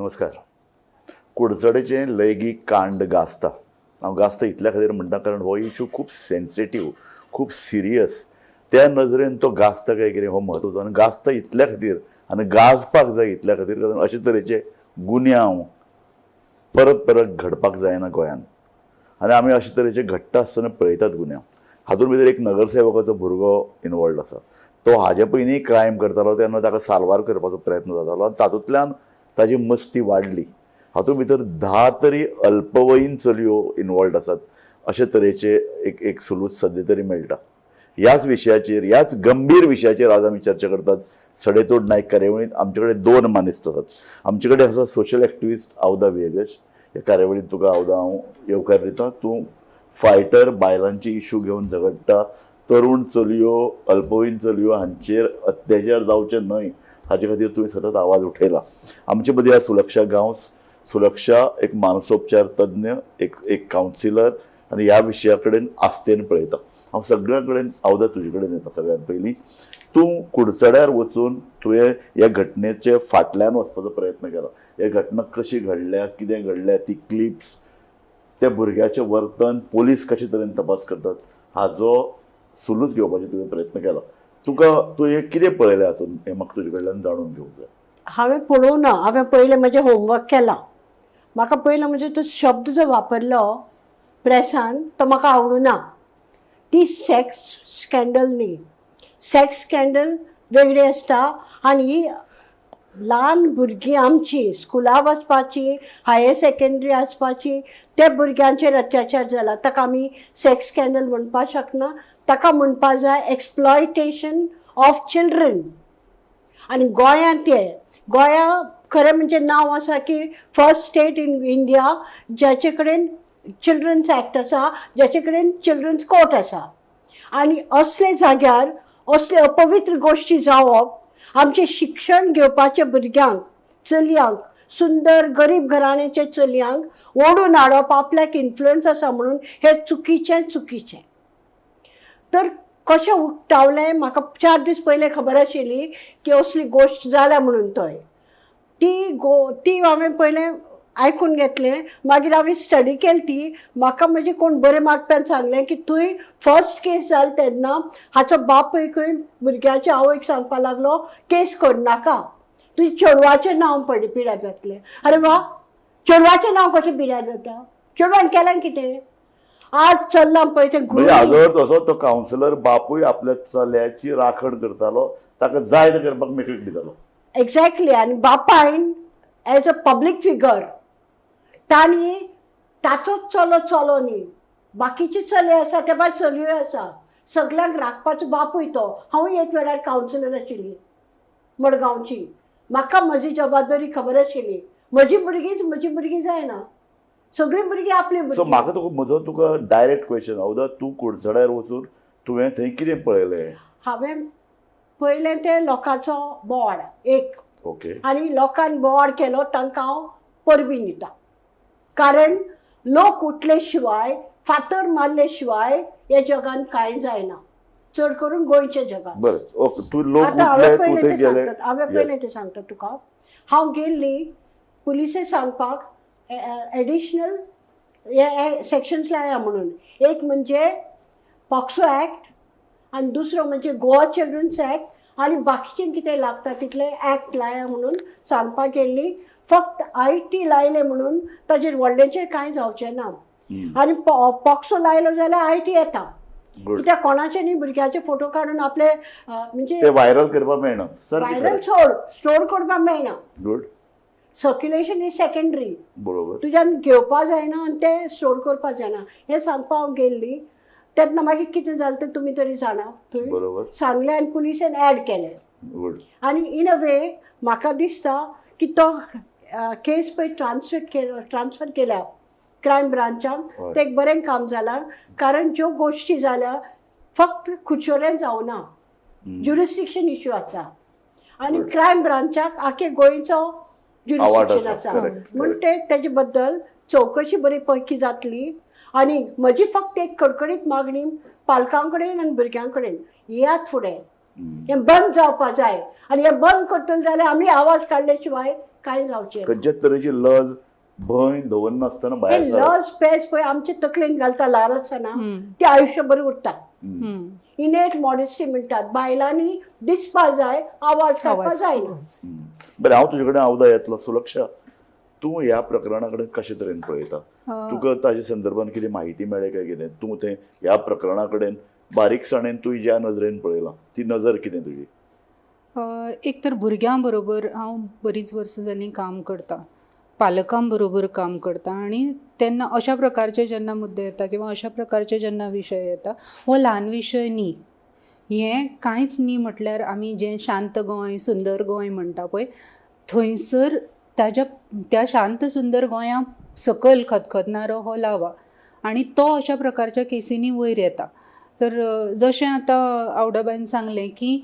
नमस्कार. कुडचडेचें लैंगीक कांड गाजता. हांव गाजता इतल्या खातीर म्हणटा कारण हो इशू खूब सेन्सिटीव, खूब सिरियस. त्या नजरेन तो गाजता काय कितें हो म्हत्वाचो आनी गाजता इतल्या खातीर आनी गाजपाक जाय इतल्या खातीर कारण अशे तरेचे गुन्यांव परत परत घडपाक जायना गोंयांत. आनी आमी अशे तरेचे घडटा आसतना पळयतात गुन्यांव. हातूंत भितर एक नगरसेवकाचो भुरगो इनवॉल्ड आसा. तो हाजे पयलीं क्रायम करतालो तेन्ना ताका सारवार करपाचो प्रयत्न जातालो आनी तातूंतल्यान ताजी मस्ती वाडली. हातूंत भितर 10 तरी अल्पवयीन चलयो इनवॉल्ड आसात. अशे तरेचे एक सुलूत सद्या तरी मेळटा. ह्याच विशयाचेर, ह्याच गंभीर विशयाचेर आज आमी चर्चा करतात. सडेतोड नायक कार्यावळींत आमचे कडेन 2 मानेस्त आसात. आमचे कडेन आसा सोशल एक्टिविस्ट आवदा वेगश. ह्या कार्यावळींत तुका आवदा हांव येवकार दिता. तूं फायटर, बायलांचे इशू घेवन झगडटा. तरूण चलयो, अल्पवयीन चलयो हांचेर अत्याचार जावचे न्हय हाचे खातीर तुवें सतत आवाज उठयला. आमचे मदीं आसा सुलक्षा गांवस. सुलक्षा एक मानसोपचार तज्ञ, एक कावन्सिलर आनी ह्या विशया कडेन आस्तेन पळयता. हांव सगळ्या कडेन आवदा तुजे कडेन येता. सगळ्यांत पयलीं तूं कुडचड्यार वचून तुवें ह्या घटनेचे फाटल्यान वचपाचो प्रयत्न केला. ह्या घटना कशी घडल्या, कितें घडल्या, ती क्लिप्स, त्या भुरग्याचें वर्तन, पोलीस कशे तरेन तपास करतात हाजो सुलूच घेवपाचो तुवें प्रयत्न केला. तुवें कितें पळयलें हातूंत हें म्हाका तुजे कडल्यान जाणून घेवंक जाय. हांवें पळोवं ना. हांवें पयलें म्हजें होमवर्क केलां. म्हाका पयलो म्हणजे तो शब्द जो वापरलो प्रेसान तो म्हाका आवडूना. ती सेक्स स्कॅन्डल न्ही. सेक्स स्कॅन्डल वेगळी आसता आनी ल्हान भुरगीं आमची स्कुला वचपाची, हायर सेकंडरी वचपाची, त्या भुरग्यांचेर अत्याचार जाला ताका आमी सेक्स स्कॅन्डल म्हणपाक शकना. ताका म्हणपाक जाय एक्सप्लॉयटेशन ऑफ चिल्ड्रन. आनी गोंयांत गोंया खरें म्हणजे नांव आसा की फर्स्ट स्टेट इन इंडिया जाचे कडेन चिल्ड्रन्स एक्ट आसा, जाचे कडेन चिल्ड्रन्स कोर्ट आसा. आनी असले जाग्यार असले अपवित्र गोश्टी जावप, आमचें शिक्षण घेवपाच्या भुरग्यांक, चलयांक, सुंदर गरीब घराण्याच्या चलयांक ओडून हाडप आपल्याक इन्फ्लुअन्स आसा म्हणून हें चुकीचें. तर कशें उक्तावलें म्हाका 4 दीस पयलें खबर आशिल्ली की असली गोश्ट जाल्या म्हणून थंय. ती हांवें पयलें आयकून घेतलें. मागीर हांवें स्टडी केली ती. म्हाका म्हणजे कोण बरें मागप्यान सांगलें की थंय फर्स्ट केस जाली तेन्ना हाचो बापूयकूय भुरग्याच्या आवयक सांगपाक लागलो केस करनाका, तुजें चेडवाचें नांव पिड्यार जातलें. अरे वा, चेडवाचें नांव कशें पिड्यार जाता? चेडवान केलें कितें? आज चल्लां पळय तें हाजो तसो तो कावन्सिलर बापूय आपल्या चल्याची राखण करतालो, ताका जाय तें करपाक मेकळीक दितालो. एक्झॅक्टली. आनी बापायन एज अ पब्लीक फिगर तांणी ताचोच चलो न्ही, बाकीचे चले आसा ते भायर चलयोय आसा, सगळ्यांक राखपाचो बापूय तो. हांवूय एक वेळार कावन्सिलर आशिल्ली मडगांवची. म्हाका म्हजी जबाबदारी खबर आशिल्ली. म्हजी भुरगीं जायना, सगळीं भुरगीं आपली भुरगीं. सो म्हाका तुका डायरेक्ट क्वेश्चन आवदा, तूं कुडचड्यार वचून तुवें थंय कितें पळयलें? हांवें पयलें ते लोकांचो बोवाड एक. ओके. आनी लोकांनी बोवाड केलो तांकां हांव परबीं दिता. कारण लोक उठले शिवाय, फातर मारले शिवाय ह्या जगान कांय जायना, चड करून गोंयच्या जगान. बरें, ओके. तूं लोक उठले, तूं थंय गेलें. हांवें पयलें तें सांगता तुका. हांव गेल्ली पुलिसे सांगपाक एडिशनल हे सेक्शन्स लाया म्हणून. एक म्हणजे पॉक्सो ॲक्ट आनी दुसरो म्हणजे गोवा चिल्ड्रन्स ॲक्ट आनी बाकीचें कितें लागता तितले ॲक्ट लाया म्हणून सांगपाक गेल्ली. फक्त IT लायले म्हणून ताजेर व्हडलेंचें कांय जावचें ना. आनी पॉक्सो लायलो जाल्यार IT येता. कित्याक कोणाचे न्ही भुरग्याचे फोटो काडून आपले म्हणजे ते व्हायरल करपाक मेळना. व्हायरल स्टोर करपाक मेळना. गुड. Circulation is secondary. बरोबर. तुज्यान घेवपा जायना आनी ते स्टोर करपा जायना हें सांगपाक हांव गेल्ली. तेन्ना मागीर कितें जालें तें तुमी तरी जाणा. थंय सांगलें आनी पुलिसेन ॲड केलें. गुड. आनी इन अ वे म्हाका दिसता की तो केस पळय ट्रान्सफर केल्या क्रायम ब्रांचान. तें एक बरें काम जालां. कारण ज्यो गोश्टी जाल्या फक्त कुचोऱ्यान जावना, ज्युरिस्डिक्शन इश्यू आसा आनी क्रायम ब्रांचाक आख्या गोंयचो ज्युरिस्डिक्शन आसा म्हूण तेजे बद्दल चवकशी बरी पैकी जातली. आनी म्हजी फक्त एक कडकडीत मागणी पालकां कडेन आनी भुरग्यां कडेन येयात फुडें. हें बंद जावपा जाय आनी हें बंद करतले जाल्यार आमी आवाज काडले शिवाय कांय जावचें ना. खंयच्याच तरेची लज भंय दवरनासतना हे भायर सरप. लस पेज पळय आमचे तकलेन घालता ल्हान आसतना ती आयुश्यभर उरता. इनेट मॉडेस्टी म्हणटात, बायलांनी दिसपा जाय, आवाज काडपा जायना. बरें, हांव तुजे कडेन आवदा येतलो. सुलक्षा, तूं ह्या प्रकरणा कडेन कशे तरेन पळयता? तुका ताजे संदर्भान कितें म्हायती मेळ्ळी काय कितें? तूं थंय ह्या प्रकरणा कडेन बारीकसाणेन तूं ज्या नजरेन पळयलां ती नजर कितें तुजी? एक तर भुरग्यां बरोबर हांव बरीच वर्सां जालीं काम करतां, पालकां बरोबर काम करतां, आनी तेन्ना अशा प्रकारचे जेन्ना मुद्दे येता किंवा अशा प्रकारचे जेन्ना विशय येता, हो ल्हान विशय न्ही. हें कांयच न्ही म्हटल्यार आमी जें शांत गोंय, सुंदर गोंय म्हणटा पळय, थंयसर त्या शांत सुंदर गोंया सकयल खतखतनारो हो लावा, आनी तो अशा प्रकारच्या केसींनी वयर येता. तर जशें आतां आवडाबाईन सांगलें की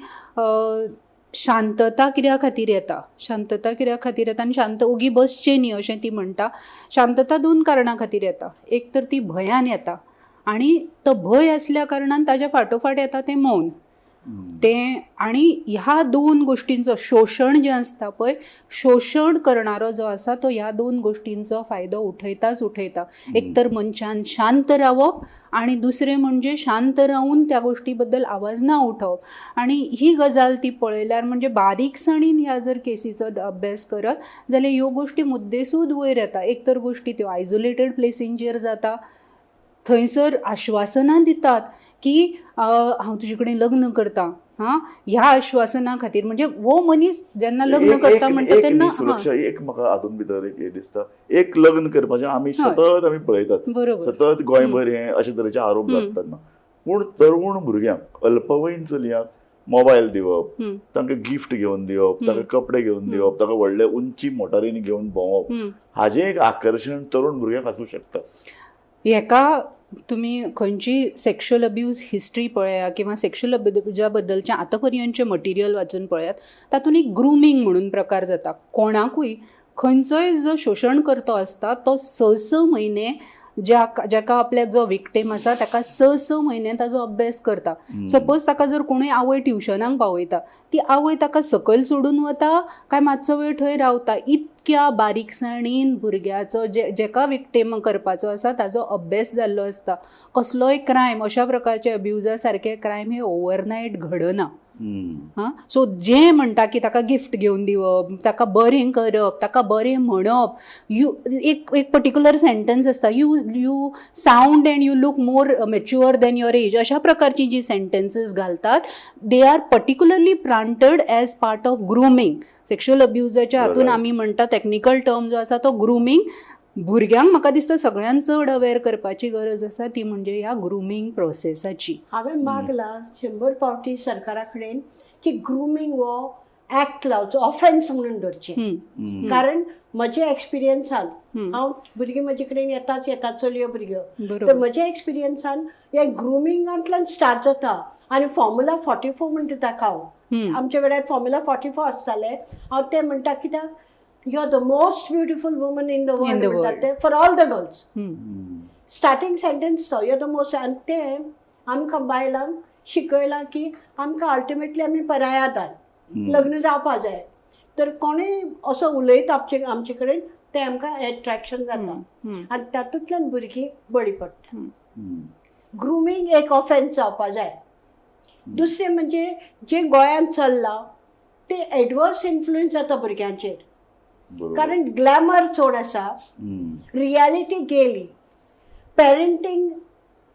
शांतता कित्या खातीर येता, शांतता कित्या खातीर येता आनी शांत ओगी बसचें न्ही अशें ती म्हणटा. शांतता 2 कारणां खातीर येता. एक तर ती भयान येता, आनी तो भंय आसल्या कारणान ताच्या फाटोफाट येता तें मौन. तें आनी ह्या 2 गोश्टींचो शोशण जें आसता पळय, शोशण करणारो जो आसा तो ह्या 2 गोश्टींचो फायदो उठयताच उठयता. एक तर मनशान शांत रावप, आनी दुसरें म्हणजे शांत रावून त्या गोश्टी बद्दल आवाज ना उठोवप. आनी ही गजाल ती पळयल्यार म्हणजे बारीकसाणीन ह्या जर केसीचो अभ्यास करत जाल्यार ह्यो गोश्टी मुद्देसूद वयर येता. एक तर गोश्टी त्यो आयसोलेटेड प्लेसींचेर जाता, थंयसर आश्वासनां दितात की हांव तुजे कडेन लग्न करतां, ह्या आश्वासना खातीर. म्हणजे हो मनीस जेन्ना लग्न करता म्हणटा तेन्ना सुरक्षा एक म्हाका हातून भितर एक दिसता, एक लग्न करपाचें आमी सतत आमी पळयतात, सतत गोंयभर हें अशे तरेचे आरोप जातना. पूण तरूण भुरग्यांक, अल्पवयीन चलयांक मोबायल दिवप, तांकां गिफ्ट घेवन दिवप, तांकां कपडे घेवन दिवप, तांकां व्हडले उंची मोटारींनी घेवन भोंवप, हाजें एक आकर्शण तरूण भुरग्यांक आसूं शकता. हेका तुमी खंयची सेक्शुअल अब्यूज हिस्ट्री पळया किंवा सेक्शुअल अब्युजा बद्दलचें आतां पर्यंतचें मटिरियल वाचून पळयात, तातूंत एक ग्रुमींग म्हणून प्रकार जाता. कोणाकूय खंयचोय जो शोशण करतो आसता तो 6 म्हयने जाका आपल्याक जो विक्टीम आसा ताका 6 म्हयने ताजो अभ्यास करता. सपोज ताका जर कोणूय आवय ट्युशनाक पावयता, ती आवय ताका सकयल सोडून वता काय मातसो वेळ थंय रावता, इतक्या बारीकसाणीन भुरग्याचो जेका विक्टीम करपाचो आसा ताजो अभ्यास जाल्लो आसता. कसलोय क्रायम, अशा प्रकारचे अब्युजा सारके क्रायम हे ओवरनायट घडना. सो जें म्हणटा की ताका गिफ्ट घेवन दिवप, ताका बरें करप, ताका बरें म्हणप, एक पर्टिक्युलर सेंटन्स आसता, you sound and you look more mature than your age, अशा प्रकारची जी सेंटेन्सीस घालतात, they are particularly planted as part of grooming. Sexual अब्युजाच्या हातून आमी म्हणटा टेक्निकल टर्म जो आसा तो ग्रुमींग. भुरग्यांक म्हाका दिसता सगळ्यान चड अवेअर करपाची गरज आसा ती म्हणजे ह्या ग्रुमींग प्रोसेसाची. हांवें मागला 100 फावटी सरकारा कडेन की ग्रुमींग हो ऍक्ट लावचो, ऑफेन्स म्हणून धरचें. कारण म्हज्या एक्सपिरियन्सान, हांव भुरगीं म्हजे कडेन येता चलयो भुरग्यो, तर म्हज्या एक्सपिरियन्सान हे ग्रुमींगांतल्यान स्टार्ट जाता. आनी फॉर्म्युला 44 म्हणटा ताका हांव, आमच्या वेळार फॉर्म्युला 44 आसताले. हांव तें म्हणटा कित्याक you are the most beautiful woman in the world म्हणटात ते for all the girls. Starting sentence तो यू आर द मोस्ट. आनी तें आमकां बायलांक शिकयलां की आमकां अल्टिमेटली आमी परायादार, लग्न जावपा जाय. तर कोणूय असो उलयता आमचे कडेन तें आमकां एट्रॅक्शन जाता, आनी तातूंतल्यान भुरगीं बळी पडटा. ग्रुमींग एक ऑफेन्स जावपा जाय. दुसरें म्हणजे जें गोंयांत चल्लां तें एडवर्स इन्फ्लुयन्स जाता भुरग्यांचेर. कारण ग्लॅमर चड आसा, रियालिटी गेली, पेरंटींग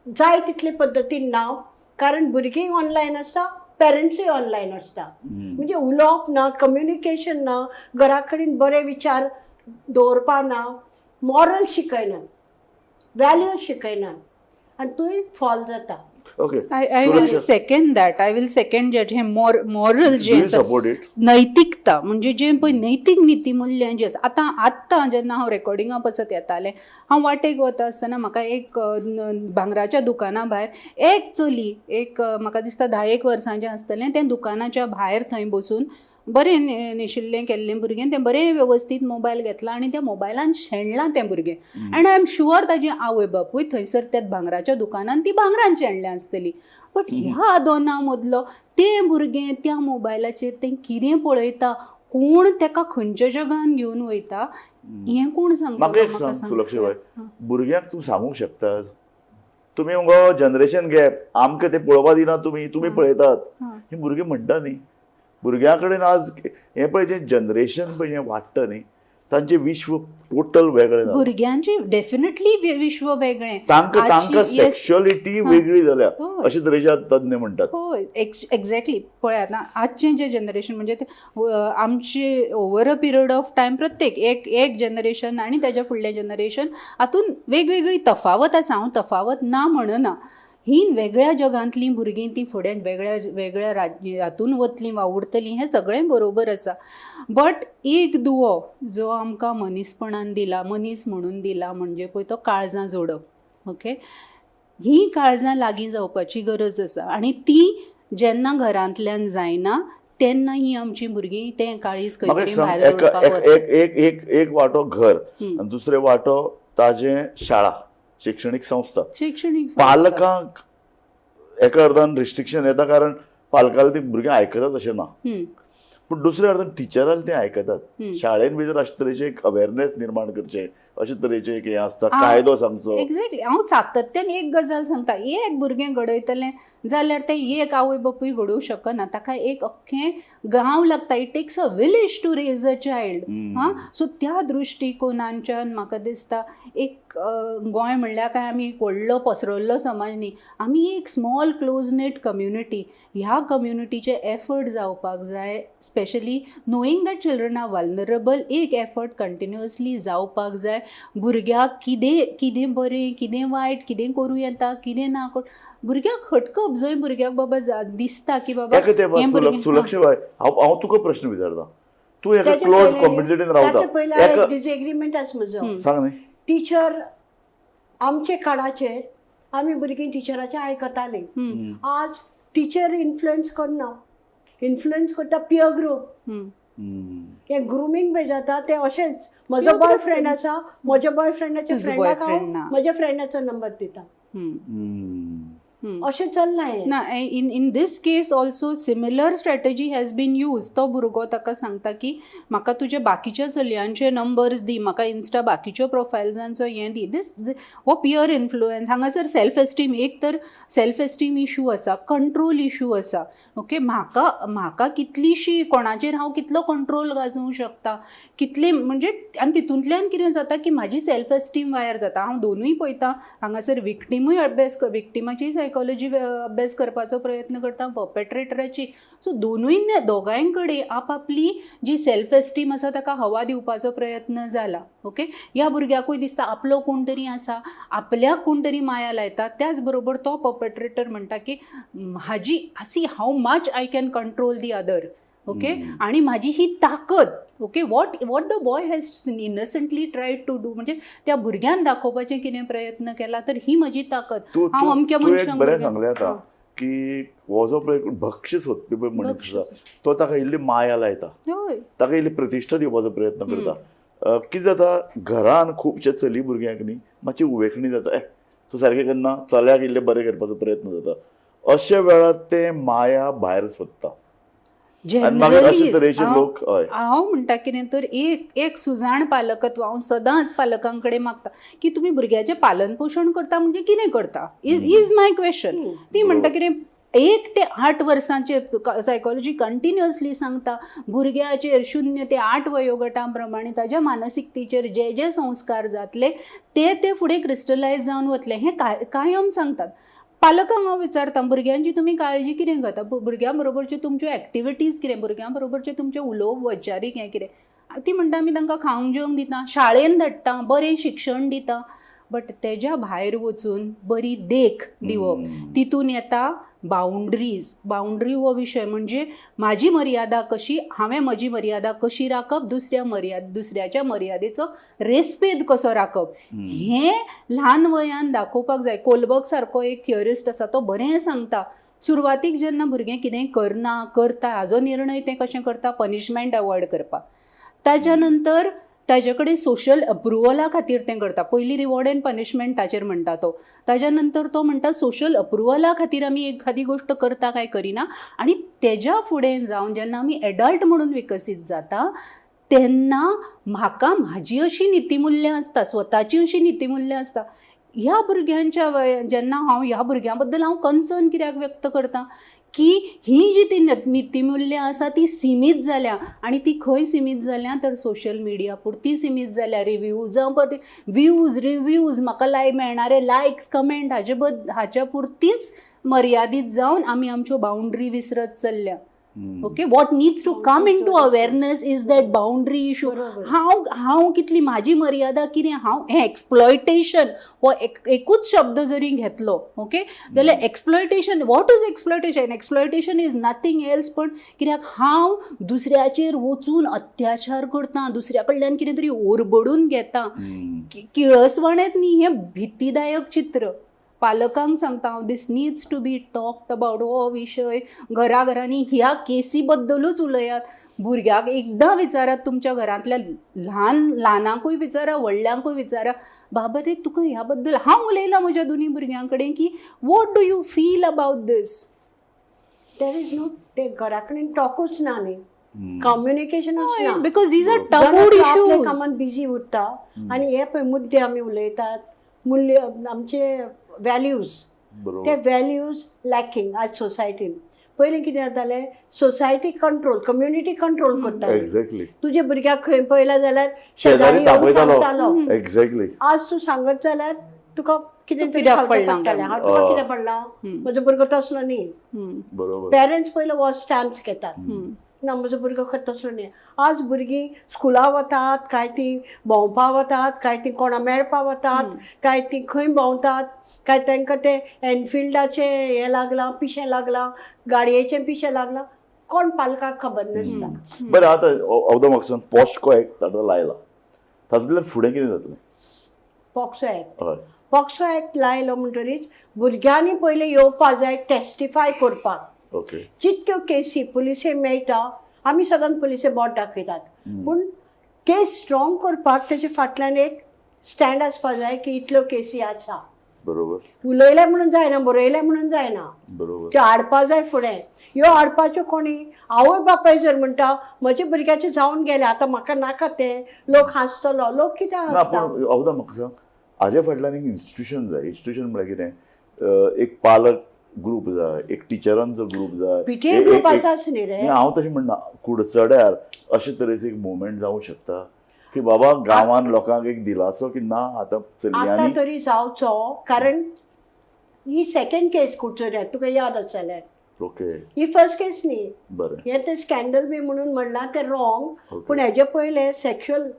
जाय तितले पद्दतीन ना. कारण भुरगीं ऑनलायन आसता, पेरंट्सूय ऑनलायन आसता. म्हणजे उलोवप ना, कम्युनिकेशन ना, घरा कडेन बरे विचार दवरपा ना, मॉरल शिकयनात, वॅल्यूज शिकयनात, आनी तुय फॉल जाता. I will second that. I will second that. हे मॉरल जे नैतिकता म्हणजे जे पळय नैतीक नीतिमूल्य जे आसा. आतां जेन्ना हांव रेकॉर्डिंगा पसत येतालें, हांव वाटेक वता आसतना म्हाका एक भांगराच्या दुकाना भायर एक चली, एक म्हाका दिसता 10 वर्सांचें आसतलें, तें दुकानाच्या भायर थंय बसून बरें निशिल्लें केल्लें भुरगें तें बरें वेवस्थीत मोबायल घेतलां आनी त्या मोबायलान शेणलां तें भुरगें आनी आय एम शुअर ताजी आवय बापूय थंयसर त्या भांगराच्या दुकानान ती भांगरान शेणलें आसतली. बट ह्या दोना मदलो तें भुरगें त्या मोबायलाचेर तें कितें पळयता, कोण ताका खंयच्या जगान घेवन वयता, हें कोण सांगता? म्हाका एक सांग सुलक्षबाई, भुरग्यांक तूं सांगूंक शकता तुमी मगो जनरेशन गॅप आमकां तें पळोवपा दिना तुमी पळयतात, ही भुरगीं म्हणटा न्ही. भुरग्यां कडेन आज हें पळय जें जनरेशन पळय जें वाडटा न्ही तांचें विश्व टोटल वेगळें जालां. भुरग्यांची डेफिनेटली विश्व वेगळें, तांकां सेक्शुअलिटी वेगळी जाल्या अशे तरेचे तज्ञ म्हणटात. होय एक्झॅक्टली. पळयात ना आजचें जें जनरेशन म्हणजे आमचे over a period of time प्रत्येक एक जनरेशन आनी तेज्या फुडलें जनरेशन हातून वेगवेगळी तफावत आसा. हांव तफावत ना म्हणना. ही वेगळ्या जगांतलीं भुरगीं ती फुडें वेगळ्या हातून वतलीं वावुरतलीं हें सगळें बरोबर आसा. बट एक दुओ जो आमकां मनीसपणान दिला, मनीस म्हणून दिला, म्हणजे पळय तो काळजां जोडप. ओके, ही काळजां लागीं जावपाची गरज आसा आनी ती जेन्ना घरांतल्यान जायना तेन्ना ही आमची भुरगीं तें काळीज खंय तरी भायर दवरपाक एक वाटो घर आनी दुसरे वाटो ताजें शाळा, शिक्षणीक संस्था. पालकांक एका अर्थान रिस्ट्रिक्शन येता कारण पालकाला ती भुरगीं आयकतात अशें ना, पूण दुसऱ्या अर्थान टिचराल तें आयकतात. शाळेन भितर अशे तरेचे एक अवेरनेस निर्माण करचे, अशे तरेचे एक हें आसता, कायदो सांगचो. एक्झॅक्टली. हांव सातत्यान एक गजाल सांगता, एक भुरगें घडयतलें जाल्यार तें एक आवय बापूय घडोवंक शकना, ताका एक अख्खें गांव लागता. It takes a village to raise a child. So त्या दृश्टिकोनाच्यान म्हाका दिसता एक गोंय म्हणल्यार काय आमी एक व्हडलो पसरल्लो समाज न्ही, आमी एक स्मॉल क्लोज नेट कम्युनिटी. ह्या कम्युनिटीचे एफर्ट जावपाक जाय, specially knowing that children are vulnerable. एक एफर्ट कंटिन्युअसली जावपाक जाय. भुरग्याक कितें बरें, कितें वायट, कितें करूं येता, कितें ना भुरग्याक हटकप. जंय भुरग्याक बाबा दिसता की बाबा सुलक्षबाई, हांव तुका प्रश्न विचारता, तूं एका क्लोज कम्युनिटीन रावता, डिसएग्रीमेंट आसा म्हजो. सांग न्ही. टिचर आमचे काळाचेर आमी भुरगीं टिचराचें आयकतालीं. आज टिचर इन्फ्लुएन्स करना, इन्फ्लुएन्स करता पियर ग्रूप. हें ग्रुमींग बी जाता तें अशेंच. म्हजो बॉयफ्रेंड आसा, म्हज्या बॉयफ्रेंडाच्या फ्रेंडाक हांव म्हज्या फ्रेंडाचो नंबर दिता. अशें चल्लां हें ना. In this case also similar strategy has been use. तो भुरगो ताका सांगता की म्हाका तुजे बाकीच्या चलयांचे नंबर्स दी, म्हाका इन्स्टा बाकीच्यो प्रोफायल्सांचो हें दी. हो पियर इन्फ्लुएन्स. हांगासर सेल्फ एस्टीम, एक तर सेल्फ एस्टीम इशू आसा, कंट्रोल इशू आसा. ओके, म्हाका कितलीशी कोणाचेर हांव कितलो कंट्रोल गाजोवंक शकता, कितले म्हणजे. आनी तितूंतल्यान कितें जाता की म्हाजी सेल्फ एस्टीम वायर जाता. हांव दोनूय पळयता. हांगासर विक्टिमूय अभ्यास, विक्टिमाची सायकोलॉजी अभ्यास करपाचो प्रयत्न करता, पर्पेट्रेटराची. सो दोगांय कडेन आपापली जी सेल्फ एस्टीम आसा ताका हवा दिवपाचो प्रयत्न जाला. ओके, ह्या भुरग्याकूय दिसता आपलो कोण तरी आसा, आपल्याक कोण तरी माया लायता. त्याच बरोबर तो पर्पेट्रेटर म्हणटा की how much I can control the other. Okay, आणि माझी ही ताकद. Okay, what the boy has instantly tried to do, म्हणजे त्या भुरग्यान दाखोवपाचें कितें प्रयत्न केला तर ही म्हजी ताकद. हांव अमक्या मनशांक बरें सांगलें आतां की हो जो पळय भक्ष सोदपी पळय मनीस आसा तो ताका इल्ली माया लायता, ताका इल्ली प्रतिश्ठा दिवपाचो प्रयत्न करता. कितें जाता, घरान खुबशे चली भुरग्यांक न्ही मातशी उवेखणी जाता, तूं सारकें करना, चल्याक इल्लें बरें करपाचो प्रयत्न जाता. अशा वेळार ते माया भायर सोदता. हांव म्हणटा कितें तर एक सुजाण पालकत्व हांव सदांच पालकां कडेन मागता की तुमी भुरग्याचें पालन पोशण करता म्हणजे कितें करता, इज माय क्वेश्चन. ती म्हणटा कितें 1 ते 8 वर्सांचेर सायकोलॉजी कंटिन्युअसली सांगता भुरग्याचेर 0 ते 8 वयोगटां प्रमाणे ताज्या मानसिकतेचेर जे संस्कार जातले ते फुडें क्रिस्टलायज जावन वतले. हें कायम सांगतात. पालकांक हांव विचारता भुरग्यांची तुमी काळजी कितें घेता, भुरग्यां बरोबरच्यो तुमच्यो एक्टिविटीज कितें, भुरग्यां बरोबरचें तुमचें उलोवप वैचारीक हें कितें. ती म्हणटा आमी तांकां खावंक जेवंक दिता, शाळेन धाडटा, बरें शिक्षण दिता. बट तेज्या भायर वचून बरी देख दिवप. तितून येता बाउंड्री हो विशय. म्हणजे म्हाजी मर्यादा कशी, हांवें म्हजी मर्यादा कशी राखप, दुसऱ्याच्या मर्यादेचो रेस्पेद कसो राखप, हें ल्हान वयान दाखोवपाक जाय. कोलबर्ग सारको एक थियरिस्ट आसा तो बरें सांगता सुरवातीक जेन्ना भुरगें कितेंय करता हाजो निर्णय तें कशें करता पनिशमेंट अवॉयड करपाक. ताच्या नंतर ताजे कडेन सोशल अप्रुवला खातीर तें करता. पयलीं रिवॉर्ड एंड पनिशमेंट ताचेर म्हणटा तो. ताच्या नंतर तो म्हणटा सोशल अप्रुवला खातीर आमी एखादी गोश्ट करता काय करिना. आनी तेज्या फुडें जावन जेन्ना आमी एडल्ट म्हणून विकसीत जाता तेन्ना म्हाका म्हाजी अशी नितीमुल्य आसता, स्वताची अशी नितीमुल्य आसता. ह्या भुरग्यांच्या जेन्ना हांव ह्या भुरग्यां बद्दल हांव कन्सर्न कित्याक व्यक्त करतां की ही जी ती नितीमुल्य आसा ती सीमीत जाल्या. आनी ती खंय सीमीत जाल्या तर सोशल मिडिया पुरती सीमीत जाल्या. रिव्ह्यूज म्हाका मेळणारे लायक्स कमेंट हाच्या पुरतीच मर्यादीत जावन आमी आमच्यो बाउंड्री विसरत चल्ल्या. Okay, what needs to come into awareness is that boundary issue. हांव कितली म्हाजी मर्यादा कितें, हांव हें एक्सप्लॉयटेशन हो एकूच शब्द जरी घेतलो ओके जाल्यार exploitation, what is exploitation? Exploitation is nothing else. पण कित्याक हांव दुसऱ्याचेर वचून अत्याचार करता, दुसऱ्या कडल्यान कितें तरी ओरबडून घेता. किळसवणेंत न्ही हें भितीदायक चित्र. पालकांक सांगता हांव, this needs to be talked about. हो विशय घराघरांनी ह्या केसी बद्दलूच उलयात. भुरग्याक एकदां विचारात, तुमच्या घरांतल्या ल्हानांकूय विचारा, व्हडल्यांकूय विचारा, बाबा रे तुका ह्या बद्दल. हांव उलयलां म्हज्या दोनी भुरग्यां कडेन की what do you feel about this. There is no, ते घरा कडेन टॉकूच ना न्ही, कम्युनिकेशनूच ना. Because these are tabooed issues. कामान बिजी उरता आनी हे पळय मुद्दे आमी उलयतात, मूल्य आमचे व्हॅल्यूज, ते व्हॅल्यूज लॅकिंग आज सोसायटीन. पयलीं कितें जातालें, सोसायटी कंट्रोल, कम्युनिटी कंट्रोल करताली. एक्झॅक्टली. तुजे भुरग्याक खंय पळयला जाल्यार शेजारी शेजारी येवन सांगतालो. तापयतालो. एक्झॅक्टली. आज तूं सांगत जाल्यार तुका कितें तरी कित्याक खावचें पडलां पडटलें. हांव तुका कितें पडलां, म्हजो भुरगो तसलो न्ही. बरोबर. पेरंट्स पयलो हो स्टॅम्प्स घेतात, ना म्हजो भुरगो खंय तसलो न्ही. आज भुरगीं स्कुला वतात, काय तीं भोंवपा वतात, काय तीं कोणा मेळपा वतात, काय तीं खंय भोंवतात, काय तांकां ते एनफिल्डाचें हें लागलां, पिशें लागलां, गाडयेचें पिशें लागलां, कोण पालकाक खबर नासता. बरें, आतां ऑफ द म्हाका पॉस्को एक्ट आतां लायला, तातूंतल्यान फुडें कितें जातलें? POCSO act. हय. पॉक्सो एक्ट लायलो म्हणटरीच भुरग्यांनी पयलीं येवपा जाय टेस्टिफाय करपाक. ओके. जितक्यो केसी पुलिसे मेळटा, आमी सदांच पुलिसे बोट दाखयतात, पूण केस स्ट्रॉंग करपाक तेजे फाटल्यान एक स्टँड आसपा जाय की इतल्यो केसी आसा. बरोबर. उलयलें म्हणून जायना, बरयलें म्हणून जायना, बरोबर. त्यो हाडपा जाय फुडें. ह्यो हाडपाच्यो कोणी? आवय बापाय जर म्हणटा म्हज्या भुरग्याचें जावन गेलें, आतां म्हाका नाका तें, लोक हांसतलो, लोक कित्याक ना हांसता? पूण ऑफ द म्हाका सांग, हाजे फाटल्यान एक इन्स्टिट्यूशन जाय. इन्स्टिट्यूशन म्हळ्यार कितें? एक पालक ग्रूप जाय, एक टिचरांचो ग्रूप जाय. PTA ग्रूप आसाच न्ही रे. हांव तशें म्हणना, कुडचड्यार अशे तरेचो एक मुवमेंट जावंक शकता की बाबा गांवांत लोकांक एक दिलासो की ना आतां चलयांनी आतां तरी जावचो, कारण ही सेकंड केस कुडचड्यार, तुका याद आसतलें. ओके. ही फर्स्ट केस न्ही. बरें. हे ते स्कॅन्डल बी म्हणून म्हणलां तें रॉंग. Okay. पूण हेजे पयले सेक्शुअल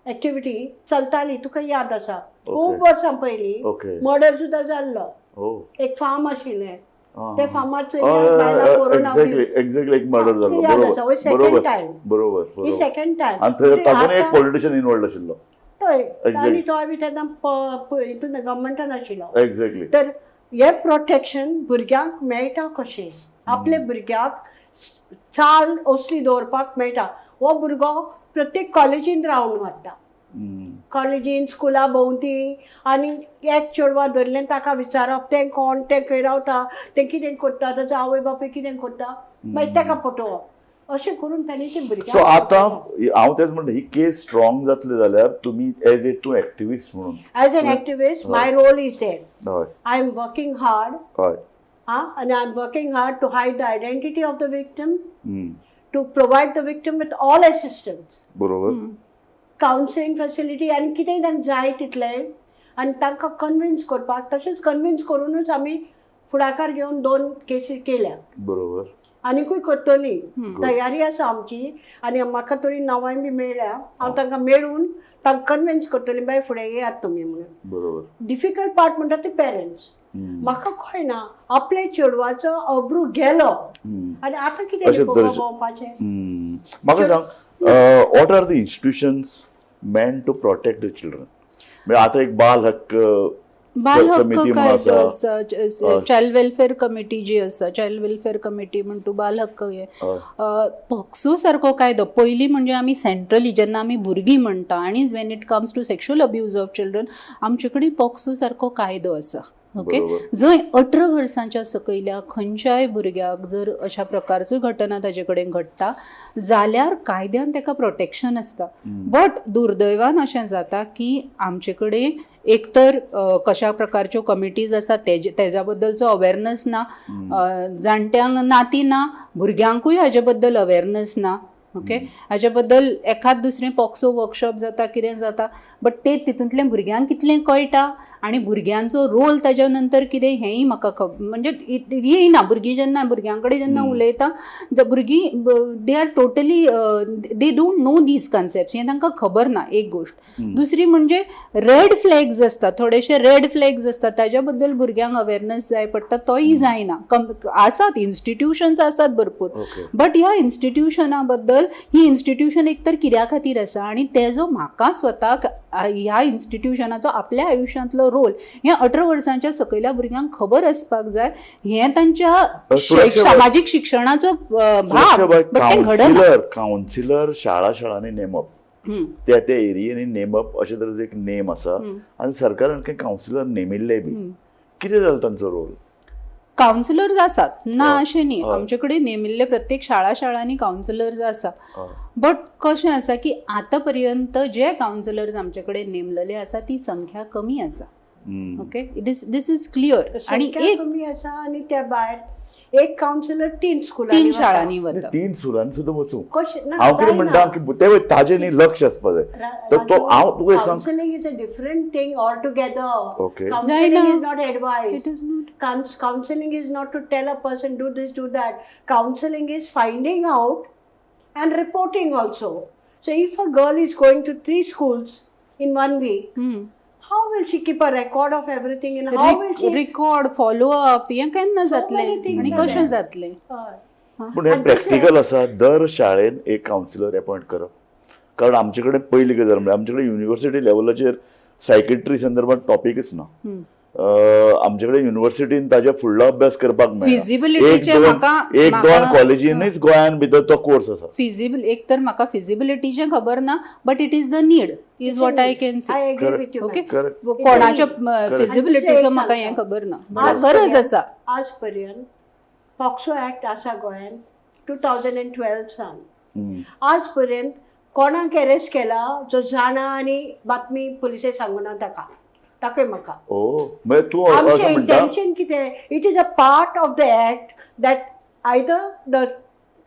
एक्टिविटी चलताली, तुका याद आसा. खूब Okay. वर्सां पयलीं ओके. मर्डर सुद्दां जाल्लो. ओ. एक फार्म आशिल्लें, आं. त्या फार्मात एक्झॅक्टली एक मर्डर जाल्लो. बरोबर. Second time. बरोबर. ही बरोबर. Second time. आनी थंय तातूंत एक पॉलिटिशियन इनवॉल्ड आशिल्लो. आनी तो बी तेन्ना हितून गव्हर्मेंटान आशिल्लो. एक्झॅक्टली. तर हे प्रोटेक्शन भुरग्यांक मेळटा कशें? आपले भुरग्याक चाल असली दवरपाक मेळटा. हो भुरगो प्रत्येक कॉलेजीन रावंड मारता, कॉलेजीन स्कुला भोंवती, आनी एक चेडवा धरलें ताका विचारप तें कोण, तें खंय रावता, तें कितें करता, ताचो आवय बापूय कितें करता, मागीर ताका पटोवप. अशें करून तांणी तें सो भुरग्यांक. आतां हांव तेच म्हणटा, ही केस स्ट्रॉंग जातली जाल्यार तुमी एज ए तूं एक्टिविस्ट म्हणून. As an activist my role is that. हय. I am working hard. हय. And I'm working hard to hide the identity of the victim, to provide the victim with all assistance, बरोबर. counseling facility, and कितेंय तांकां जाय तितलें, आनी तांकां convince करपाक. तशेंच कन्विन्स करूनच आमी फुडाकार घेवन 2 केसी केल्या. बरोबर. आनीकूय करतली, तयारी आसा आमची. आनी म्हाका तरी नांवांय बी मेळ्ळ्या. हांव तांकां मेळून तांकां कन्विन्स करतली, बाय फुडें येयात तुमी म्हणून. बरोबर. डिफिकल्ट पार्ट म्हणटा ते पेरंट्स. म्हाका कळना, आपल्या चेडवाचो अब्रू गेलो आनी आतां कितें भोंवपाचें. म्हाका सांग, what are the institutions meant to protect the children? म्हणजे आतां एक बाल हक्क बाल हक्क समिती म्हणून कायदो आसा. आसा, चायल्ड वेलफेअर कमिटी जी आसा, चायल्ड वेलफेअर कमिटी म्हणटा बाल हक्क हे पॉक्सो सारको कायदो पयलीं म्हणजे आमी सेंट्रली जेन्ना आमी भुरगीं म्हणटा आणि when it comes to sexual abuse of children आमचे कडेन पॉक्सो सारको कायदो आसा. ओके, जंय 18 वर्सांच्या सकयल्या खंयच्याय भुरग्याक जर अशा प्रकारच्यो घटना ताजे कडेन घडटा जाल्यार कायद्यान ताका प्रोटेक्शन आसता. बट दुर्दैवान अशें जाता की आमचे कडेन एक तर कशा प्रकारच्यो कमिटीज आसा तेज्या बद्दलचो अवेरनस ना, जाणट्यांक नाती ना, भुरग्यांकूय हाजे बद्दल अवेरनस ना. ओके, हाचे बद्दल एखाद दुसरें पॉक्सो वर्कशॉप जाता, कितें जाता, बट ते तितूंतल्यान भुरग्यांक कितलें कळटा आनी भुरग्यांचो रोल ताज्या नंतर कितें हेंय म्हाका म्हणजे येयना. भुरगीं जेन्ना भुरग्यां कडेन जेन्ना उलयता भुरगीं they are totally they don't know these concepts, हें तांकां खबर ना. एक गोश्ट. दुसरी म्हणजे रेड फ्लॅग्स आसता, थोडेशे रेड फ्लॅग्स आसतात, ताज्या बद्दल भुरग्यांक अवेरनस जाय पडटा, तोय जायना. आसात इन्स्टिट्यूशन्स आसात भरपूर, बट ह्या इन्स्टिट्यूशना बद्दल ही इन्स्टिट्यूशन एक तर कित्या खातीर आसा आनी तेजो म्हाका स्वताक ह्या इन्स्टिट्यूशनाचो आपल्या आयुश्यांतलो रोल हे 18 वर्सांच्या सकयल्या भुरग्यांक खबर आसपाक जाय. हें तांच्या सामाजीक शिक्षणाचो भाग, बट तें घडना. कावन्सिलर शाळांनी नेमप, त्या एरियेनी नेमप अशे तरेचो एक नेम आसा आनी सरकारान काही कावन्सिलर नेमिल्ले बी. कितें जालो तांचो रोल? काउन्सिलर्स आसात, ना अशें न्ही. आमचे कडेन नेमिल्ले प्रत्येक शाळांनी काउन्सिलर्स आसा. बट कशें आसा की आतां पर्यंत जे काउन्सिलर्स आमचे कडेन नेमलेले आसा ती संख्या कमी आसा. Okay, this is clear. आणि एक कमी आसा आनी त्या भायर एक काउन्सिलर 3 शाळांनी वता. 3 स्कुलांनी सुद्दां वचूं. ना, हांव कितें म्हणटा की ते ताजें न्ही लक्ष आसपा जाय. तर तो हांव तुका एक सांग, counseling is a different thing altogether. Okay. Counseling Jaina. is not advice. It is not. Counseling is not to tell a person do this, do that. Counseling is finding out and reporting also. So if a girl is going to 3 schools in 1 week, how will she keep a record of everything and how will she record follow up हें केन्ना जातलें many things आनी are कशें there. जातलें? पूण हे practical आसा. दर शाळेन एक कावन्सिलर अपॉइंट करप. कारण आमचे कडेन पयली गजाल म्हणजे आमचे कडेन युनिव्हर्सिटी लेवलाचेर सायकेट्री संदर्भात टॉपिकच ना. आमचे कडेन युनिव्हर्सिटीन ताजे फुडलो अभ्यास करपाक Feasibilityचे म्हाका- एक दोन कॉलेजींनीच गोंयान भितर तो कोर्स आसा. एक तर म्हाका फिजिबिलिटीचें खबर ना, but it is the need is what I can say. I agree with you. Okay, Correct. कोणाच्या फिजिबिलिटीचो एक म्हाका सांगता. हें खबर ना. म्हाका गरज आसा. आजपर्यंत पॉक्सो ऍक्ट आसा गोंयान 2012 सान. आजपर्यंत कोणाक अरेस्ट केला जो जाणा आनी बातमी पुलिसे सांगूना ताका म्हाका. म्हणजे तूं असं आमचें म्हणटा इंटेंशन कितें? It is a part of the act that either the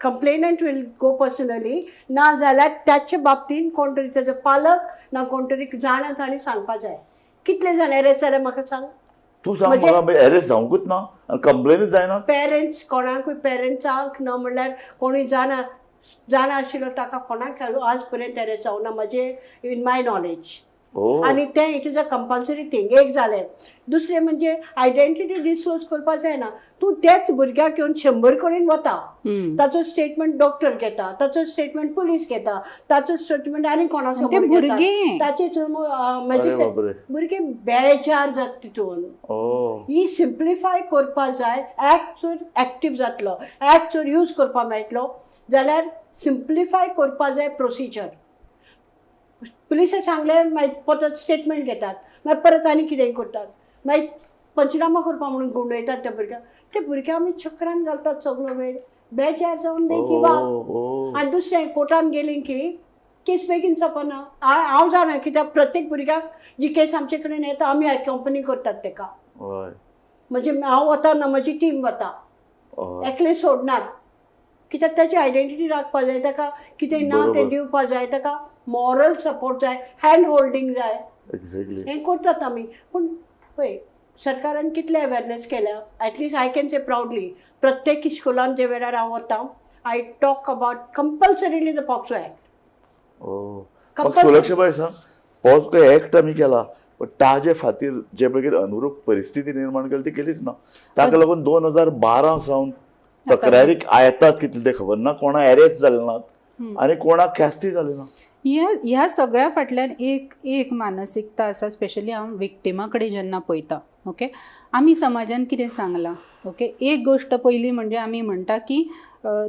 complainant will go personally ना जाल्यार त्याच्या बाबतीन कोण तरी तेजो पालक ना कोण तरी जाणा ताणी सांगपा जाय. कितले जाण अरेस्ट जाले म्हाका सांग. तूं सांग म्हाका अरेस्ट जावंकूच ना आनी कंप्लेनूच जायना. पेरंट्स कोणाकूय पेरंट्सांक न म्हणल्यार कोणी जाणा आशिल्लो ताका कोणाक आज पर्यंत अरेस्ट जावना म्हजे इन माय नॉलेज. आणि ते it is a compulsory thing. एक जालें. दुसरें म्हणजे आयडेंटिटी डिस्क्लोज करपाक जायना. तूं तेच भुरग्याक घेवन 100 कडेन वता, ताचो स्टेटमेंट डॉक्टर घेता, ताचो स्टेटमेंट पुलीस घेता, ताचो स्टेटमेंट आनी कोणा समोर भुरगे ताचे भुरगे बेजार जाता तितून. ही सिम्प्लिफाय करपा जाय. ऍक्ट जर एक्टीव जातलो, ऍक्ट जर यूज करपा मेळटलो जाल्यार सिम्प्लिफाय करपा जाय प्रोसिजर. पुलिसे सांगले मागीर परत स्टेटमेंट घेतात, मागीर परत आनी कितें करतात, मागीर पंचनामा करपा म्हणून गुंडयतात त्या भुरग्यांक. ते भुरगे आमी चक्रान घालतात सगळो वेळ. बेजार जावन दे किंवा आनी दुसरें कोर्टान गेलीं की केस बेगीन जावना. हांव जाणा कित्याक प्रत्येक भुरग्याक जी केस आमचे कडेन येता आमी कंपनी करतात ताका. म्हणजे हांव वता ना म्हजी टीम वता, एकले सोडनात. कित्याक ताची आयडेंटिटी राखपा जाय, ताका कितें ना तें दिवपा जाय, ताका मॉरल सपोर्ट जाय, हँड होल्डिंग जाय. हें करतात आमी. पूण पळय सरकारान कितले अवेरनेस केल्या. At least I can say proudly प्रत्येक इस्कुलान जे वेळार हांव वता I talk about compulsorily the POCSO act. Sulakshabai सांग, पॉक्सो ऍक्ट आमी केला पण ताजे खातीर जे पळय अनुरूप परिस्थिती निर्माण केली ती केलीच ना. ताका लागून 2012 सावन तक्रारीक येतात कितले ते खबर ना, कोणा अरेस्ट जाले नात आनी कोणाक ख्यास्ती जाले ना. ह्या सगळ्या फाटल्यान एक मानसिकता आसा, स्पेशली हांव विक्टिमा कडेन जेन्ना पळयता. ओके, आमी समाजान कितें सांगलां. ओके, एक गोश्ट पयली म्हणजे आमी म्हणटा की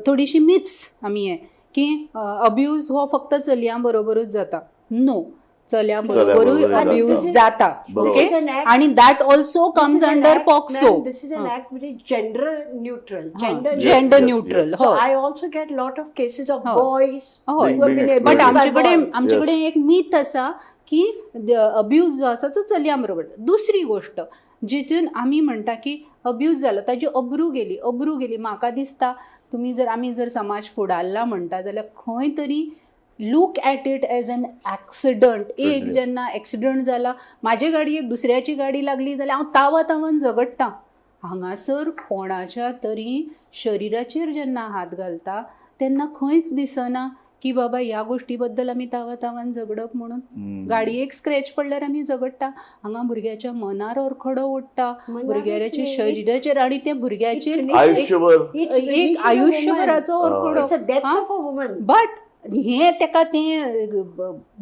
थोडीशी मिथ्स आमी की अब्यूज हो फक्त चलयां बरोबरूच जाता. नो, चल्या बरोबरूय बरोबरूय अब्यूज जाता. जाता. ओके, आणि that also comes under POCSO. This is an act which is gender neutral. Gender neutral. So हो, I also get lot of cases of Oh. boys Oh. who have been Being but abused by boys. आमच्याकडे एक myth आसा की abuse जो आसा तो चलयां बरोबर. दुसरी गोष्ट जितून आमी म्हणटा की अब्यूज जालो, ताजी अब्रू गेली. म्हाका दिसता आमी जर समाज फुडारला म्हणटा जाल्यार खंय तरी look at it as an accident. एक जेन्ना ॲक्सिडंट जाला, म्हाजे गाडयेक दुसऱ्याची गाडी लागली जाल्यार हांव तावन झगडटां. हांगासर कोणाच्या तरी शरिराचेर जेन्ना हात घालता तेन्ना खंयच दिसना की बाबा ह्या गोश्टी बद्दल आमी तावन झगडप म्हणून. गाडयेक स्क्रॅच पडल्यार आमी झगडटा. हांगा भुरग्याच्या मनार खडो उडटा, भुरग्याच्या शरिराचेर, आणि त्या भुरग्याचेर आयुष्यभर एक आयुष्यभराचो खडो. It's a death of a woman. But हे तेका ते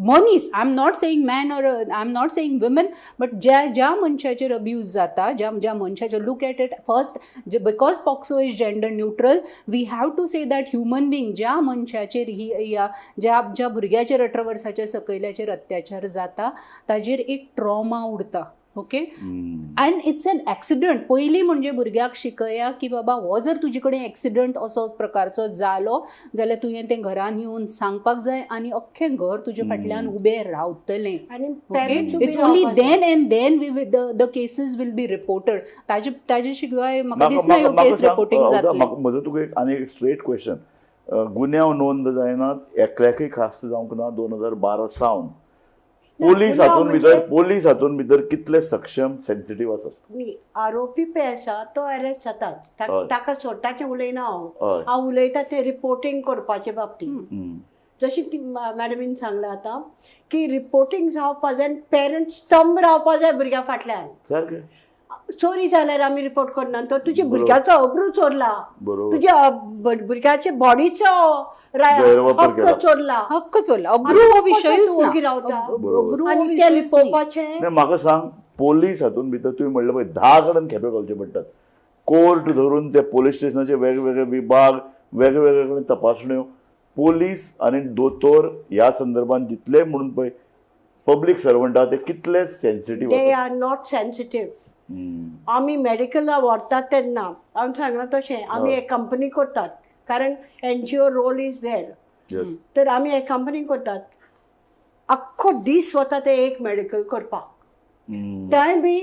मनीस, I am not saying man or I am not saying woman, but ज्या मनशाचेर अब्यूज जाता, ज्या मनशाचेर, look at it first, because POCSO is gender neutral, we have to say that human being, ज्या मनशाचेर ज्या भुरग्याचेर 18 वर्साच्या सकयल्याचेर अत्याचार जाता ताजेर एक ट्रॉमा उरता. Okay, and it's an accident. पयलीं म्हणजे भुरग्याक शिकया की बाबा हो जर तुजे कडेन ॲक्सिडंट असो प्रकारचो जालो जाल्यार तुवें तें घरान येवन सांगपाक जाय, आनी अख्खें घर तुजे फाटल्यान उबें रावतलें. आणि ओके, parents उबी इट्स ओनली रावपाचें. Then and then the cases will be reported. ताजे शिवाय म्हाका दिसना ह्यो केस रिपोर्टींग जातले. म्हजो तुका आनी एक स्ट्रेट क्वेश्चन. गुन्यांव नोंद जायनात, एकल्याकय खास्त जावंक ना 2012 सावन. पोलीस हातून भितर कितले सक्षम, सेन्सिटीव आसात. आरोपी पे आसा तो अरेस्ट जातात. हय. ताका स्वताचें उलयना हय. हांव उलयता ते रिपोर्टिंग करपाचे बाबतींत. जशी ती मॅडमीन सांगला आतां की रिपोर्टिंग जावपा जाय, पेरंट स्तंभ रावपा जाय भुरग्या फाटल्यान. सारकें. चोरी जाल्यार आमी रिपोर्ट करना. तो तुज्या भुरग्याचो अब्रू चोरला, बरोबर. तुज्या भुरग्याचे बॉडीचो गैरवापर हक्क केला. चोरला. हक्क चोरला. अब्रू हो विशयूच ना. उगी रावता. अब्रू हो आनी ते विशयूच नाही. लिपोवपाचें. नाही, म्हाका सांग, पोलीस हातून भितर तुवें म्हणलें पळय 10 कडेन खेपे घालचे पडटात. कोर्ट धरून ते पोलीस स्टेशनाचे वेगवेगळे विभाग, वेगवेगळे कडेन तपासण्यो. पोलीस आनी दोतोर ह्या संदर्भात जितले म्हणून पळय पब्लीक सर्वंट आहा ते कितले सेन्सिटीव दे आसात. Are not sensitive. आमी मेडिकला व्हरतात तेन्ना हांवें सांगलां तशें आमी एक कंपनी करतात, कारण NGO role is there. Yes. तर आमी एक कंपनी करतात, आख्खो दीस वता ते एक मेडिकल करपाक. थंय be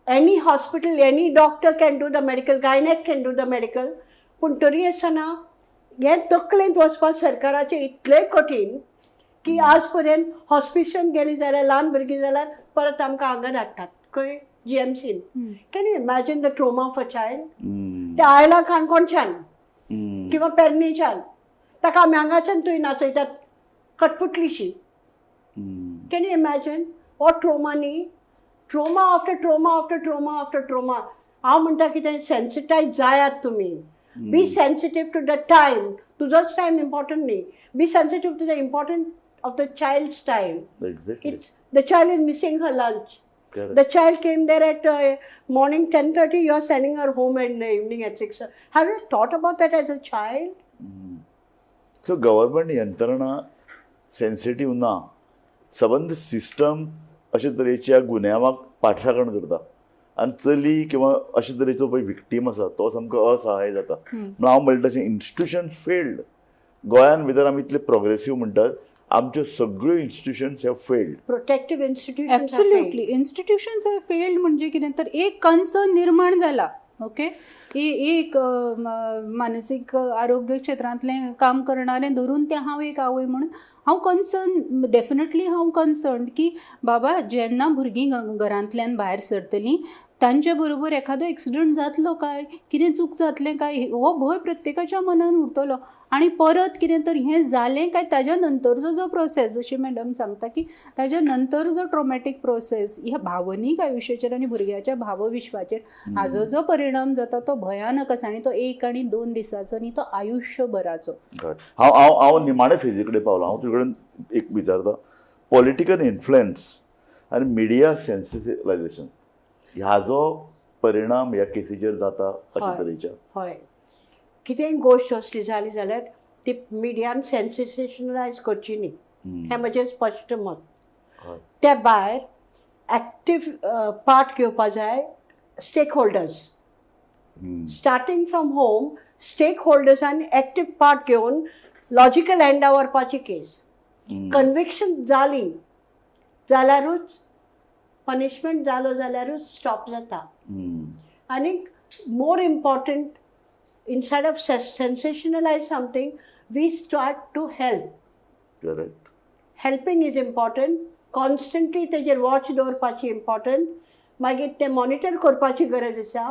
any hospital, any doctor can do the medical, gynaec can do the medical. पूण तरी आसतना हे तकलेंत वचपाक सरकाराचें इतलें कठीण की आज पर्यंत हॉस्पिटलान गेलीं जाल्यार ल्हान भुरगीं जाल्यार परत आमकां हांगा धाडटात. खंय GMCन. Can you imagine the trauma of a child. ते आयला काणकोणच्यान किंवा पेडणेच्यान, ताका आमी हांगाच्यान थंय नाचयतात कटपुटलीशी. कॅन यू इमॅजिन हो ट्रोमा न्ही. Trauma after trauma after trauma after trauma. हांव म्हणटा कितें, सेन्सिटायज जायात तुमी. Be sensitive to the time. तुजोच टायम इम्पॉर्टंट न्ही. Be sensitive to the important of the child's time. Exactly. It's the child is missing her lunch. Correct. The child came there at morning 10:30. You are sending her home in the evening at 6. Have you thought about that as a child? So government यंत्रणा sensitive ना. सबंद system अशे तरेच्या गुन्यांवाक फाटराखण करता, आनी चली किंवा अशे तरेचो पळय विक्टीम आसा तो सामको असहाय जाता. म्हणून हांव म्हणटा तशें इन्स्टिट्यूशन फेल्ड. गोंयान भितर आमी इतले प्रोग्रेसीव म्हणटात, आमच्यो सगळ्यो institutions have failed. Protective institutions. have absolutely. failed. Institutions are failed म्हणजे कितें तर एक कन्सर्न निर्माण जाला. ओके, एक मानसीक आरोग्य क्षेत्रांतलें काम करणारें धरून तें हांव एक आवय म्हणून हांव कन्सर्न, डेफिनेटली हांव कन्सर्न की बाबा जेन्ना भुरगीं घरांतल्यान भायर सरतलीं तांचे बरोबर एखादो एक्सिडंट जातलो काय, कितें चूक जातलें काय, हो भंय प्रत्येकाच्या मनान उरतलो. आनी परत कितें तर हें जालें काय ताज्या नंतरचो जो प्रोसेस, जशी मॅडम सांगता की ताज्या नंतर जो ट्रॉमॅटीक प्रोसेस ह्या भावनीक आयुश्याचेर आनी भुरग्याच्या भावविश्वाचेर हाजो जो परिणाम जाता तो भयानक आसा. आनी तो 1 आनी 2 दिसाचो न्ही, तो आयुश्यभराचो. हांव निमाणे फेजी कडेन पावलो. हांव तुजे कडेन एक विचारता, पॉलिटिकल इन्फ्लुएन्स आनी मिडिया सेन्सिटिलायझेशन ह्याचो परिणाम ह्या केसीचेर जाता अशे तरेच्या? हय, कितेंय गोश्ट असली जाली जाल्यार ती मिडियान सेन्सेशनलायज करची न्ही, हें म्हजें स्पश्ट मत. त्या भायर एक्टीव पार्ट घेवपा जाय stakeholders. Starting from home स्टेक होल्डर्सांनी एक्टीव पार्ट घेवन लॉजिकल एंडा व्हरपाची केस. कन्विक्शन जाली जाल्यारूच, पनिशमेंट जालो जाल्यारूच स्टॉप जाता. आनी more important, instead of sensationalize something, we start to help. Correct. Helping is important. Constantly तेजेर वॉच दवरपाची इम्पॉर्टंट. मागीर ते मॉनिटर करपाची गरज आसा.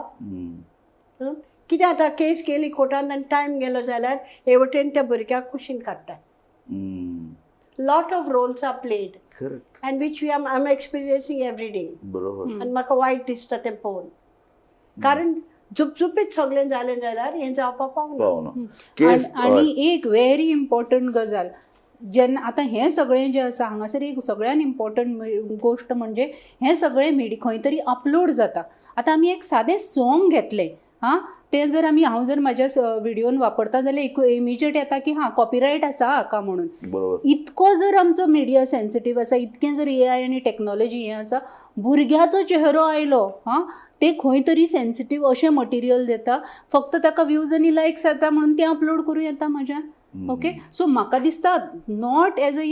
कितें आतां केस केली कोर्टान आनी टायम गेलो जाल्यार हे वटेन त्या भुरग्याक कुशीन काडटात. Lot of roles are played and which we I am experiencing every day. बरोबर. आनी म्हाका वायट दिसता तें पळोवन. कारण झुपझुपीत सगळें जालें जाल्यार हें जावपाक पावना. आनी एक व्हेरी इम्पॉर्टंट गजाल, जेन्ना आतां हें सगळें जें आसा हांगासर एक सगळ्यान इम्पॉर्टंट गोश्ट म्हणजे हें सगळें खंय तरी अपलोड जाता. आतां आमी एक सादें सॉंग घेतलें, तें जर हांव जर म्हाज्या व्हिडिओन वापरता जाल्यार इमिजिएट येता की कॉपीरायट आसा हाका म्हणून. इतको जर आमचो मिडिया सेन्सिटीव आसा, इतकें जर AI आनी टॅक्नॉलॉजी हें आसा, भुरग्याचो चेहरो आयलो ते खंय तरी सेन्सिटीव अशें मटिरियल दिता, फक्त ताका व्ह्यूज आनी लायक्स येता म्हणून तें अपलोड करूं येता म्हाज्यान. ओके, सो म्हाका दिसता नॉट एज अ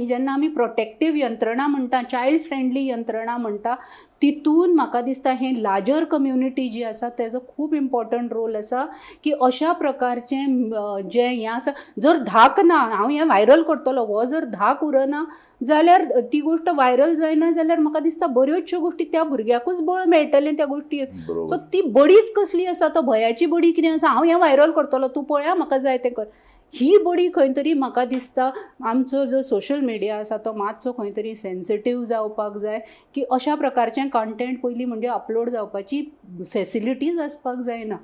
जेन्ना आमी प्रोटेक्टीव यंत्रणा म्हणटा, चायल्ड फ्रेंडली यंत्रणा म्हणटा, तितून म्हाका दिसता हें लार्जर कम्युनिटी जी आसा तेजो खूब इम्पॉर्टंट रोल आसा की अशा प्रकारचें जें हें आसा, जर धाक ना, हांव हें व्हायरल करतलो, हो जर धाक उरना जाल्यार ती गोश्ट व्हायरल जायना जाल्यार म्हाका दिसता बऱ्योचश्यो गोश्टी त्या भुरग्याकूच बळ मेळटलें त्या गोश्टी. सो ती बडीच कसली आसा, तो भयाची बडी कितें आसा, हांव हें व्हायरल करतलो, तूं पळया म्हाका जाय तें कर, ही बडी खंय तरी म्हाका दिसता आमचो जो सोशल मिडिया आसा तो मातसो खंय तरी सेन्सिटीव जावपाक जाय की अशा प्रकारचें कंटेंट पयलीं म्हणजे अपलोड जावपाची फेसिलिटीज आसपाक जायना.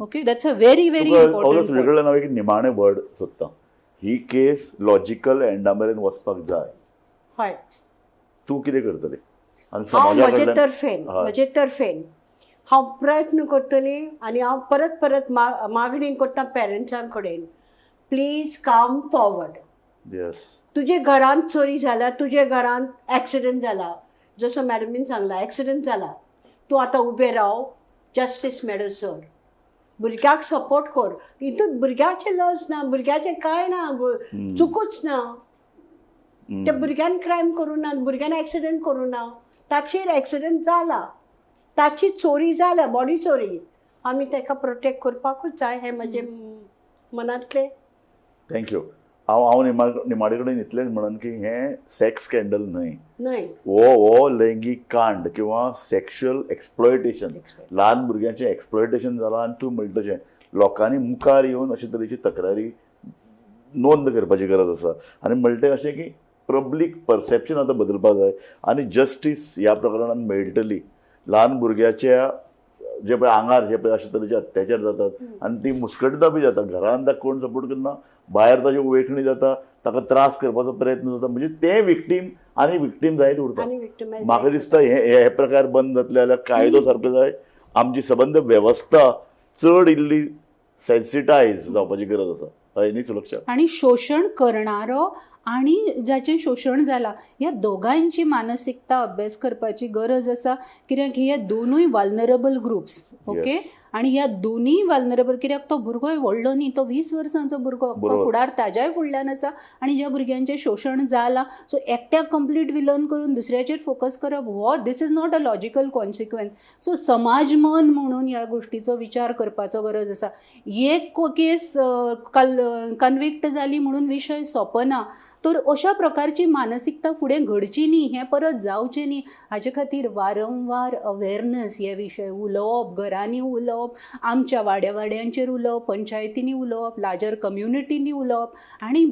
Okay, that's a very very important. तुजे कडल्यान हांव एक निमाणें वर्ड सोदतां. ही केस लॉजिकल एंडा मेरेन वचपाक जाय. हय, तूं कितें करतलें? आनी हांव समाजा म्हजे तर्फेन हांव प्रयत्न करतलीं आनी हांव परत परत मागणी करता पेरंट्सां कडेन, प्लीज कम फॉरवर्ड. येस, तुजे घरांत चोरी जाल्या, तुजे घरांत एक्सिडंट जाला, जसो मॅडमीन सांगला एक्सिडंट जाला, तूं आतां उबें राव, जस्टीस मेळसर भुरग्याक सपोर्ट कर. हितून भुरग्याचें लॉस ना, भुरग्याचें कांय ना, चुकूच ना. त्या भुरग्यान क्रायम करूं ना, भुरग्यान एक्सिडंट करूं ना, ताचेर एक्सिडंट जाला, ताची चोरी जाल्या, बॉडी चोरी, आमी ताका प्रोटेक्ट करपाकूच जाय. हें म्हजें मनांतलें. थँक्यू. हांव निमाडे कडेन इतलेंच म्हणन की हें सेक्स स्कॅन्डल न्हय, हो लैंगीक कांड किंवा सेक्शुअल एक्सप्लॉयटेशन, ल्हान भुरग्यांचें एक्सप्लॉयटेशन जालां. आनी तूं म्हणटा तशें लोकांनी मुखार येवन अशे तरेची तक्रारी नोंद करपाची गरज आसा. आनी म्हणटा अशें की पब्लीक परसेप्शन आतां बदलपाक जाय आनी जस्टीस ह्या प्रकरणान मेळटली. ल्हान भुरग्याच्या जे पळय आंगार जे पळय अशे तरेचे अत्याचार जातात आनी ती मुस्कटता बी जाता, घरान ताका कोण सपोर्ट करना, भायर ताची उवेखणी जाता, ताका त्रास करपाचो प्रयत्न जाता, म्हणजे ते विक्टीम आनी विक्टीम जायत उरता. म्हाका दिसता हे प्रकार बंद जातले जाल्यार कायदो सारको जाय, आमची सबंद वेवस्था चड इल्ली सेन्सिटायज जावपाची गरज आसा. हय न्ही सुलक्षा? आनी शोशण करणारो आनी जाचें शोशण जालां ह्या दोगांयची मानसिकता अभ्यास करपाची गरज आसा. कित्याक हे दोनूय वाल्नरेबल ग्रुप्स. ओके, आनी ह्या दोनूय वाल्नरेबल, कित्याक तो भुरगोय व्हडलो न्ही, तो 20 वर्सांचो भुरगो, फुडार ताज्याय फुडल्यान आसा. आनी ज्या भुरग्यांचें शोशण जालां, सो एकट्याक कंप्लीट विलन करून दुसऱ्याचेर फोकस करप, हो this is not a logical consequence. So समाज मन म्हणून ह्या गोश्टीचो विचार करपाचो गरज आसा. एक केस कन्विक्ट जाली म्हणून विशय सोंपना. तर अशा प्रकारची मानसिकता फुडें घडची न्ही, हें परत जावचें न्ही हाचे खातीर वारंवार अवेरनस हे विशय उलोवप, घरांनी उलोवप, आमच्या वाड्यांचेर उलोवप, पंचायतींनी उलोवप, लार्जर कम्युनिटींनी उलोवप, आनी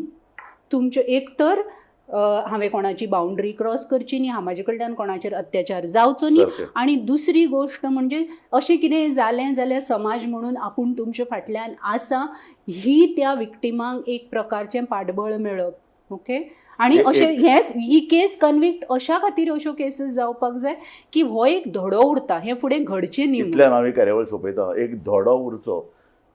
तुमचे एक तर हांवें कोणाची बाउंड्री क्रॉस करची न्ही, म्हाजे कडल्यान कोणाचेर अत्याचार जावचो न्ही, सारकें. आनी दुसरी गोश्ट म्हणजे अशें कितें जालें जाल्यार समाज म्हणून आपूण तुमच्या फाटल्यान आसा ही त्या विक्टिमांक एक प्रकारचें पाठबळ मेळप. ओके, आनी अशें ही केस कन्विक्ट अशा खातीर अश्यो केसीस जावपाक जाय की हो एक धडो उरता, हें फुडें घडचें न्ही. इतल्यान हांव ही कार्यावळ सोंपयता, एक धडो उरचो.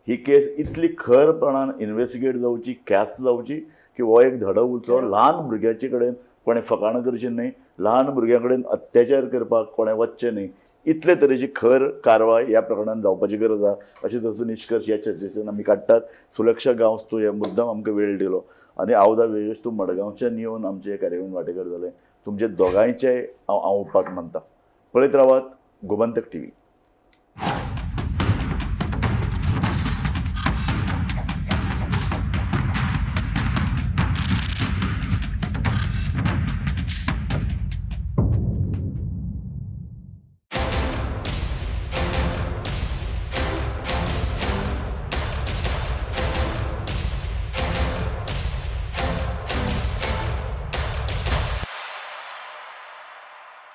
ही केस इतली खरपणान इन्व्हेस्टिगेट जावची, कॅस जावची की हो एक धडो उरचो. ल्हान भुरग्याचे कडेन कोणें फकाणां करचीं न्हय, ल्हान भुरग्यां कडेन अत्याचार करपाक कोणें वचचें न्हय. इतले तरेची खर कारवाय ह्या प्रकरणात जावपाची गरज आसा अशें ताचो निश्कर्श ह्या चर्चेच्यान आमी काडटात. सुलक्षा गांवस तूं हे मुद्दम आमकां वेळ दिलो आनी हांव वेळेस तूं मडगांवच्यान येवन आमचे हे कार्यावळीन वांटेकार जालें. तुमचे दोगांयचेय हांव उपकार मानता. पळयत रावात गोमंतक TV.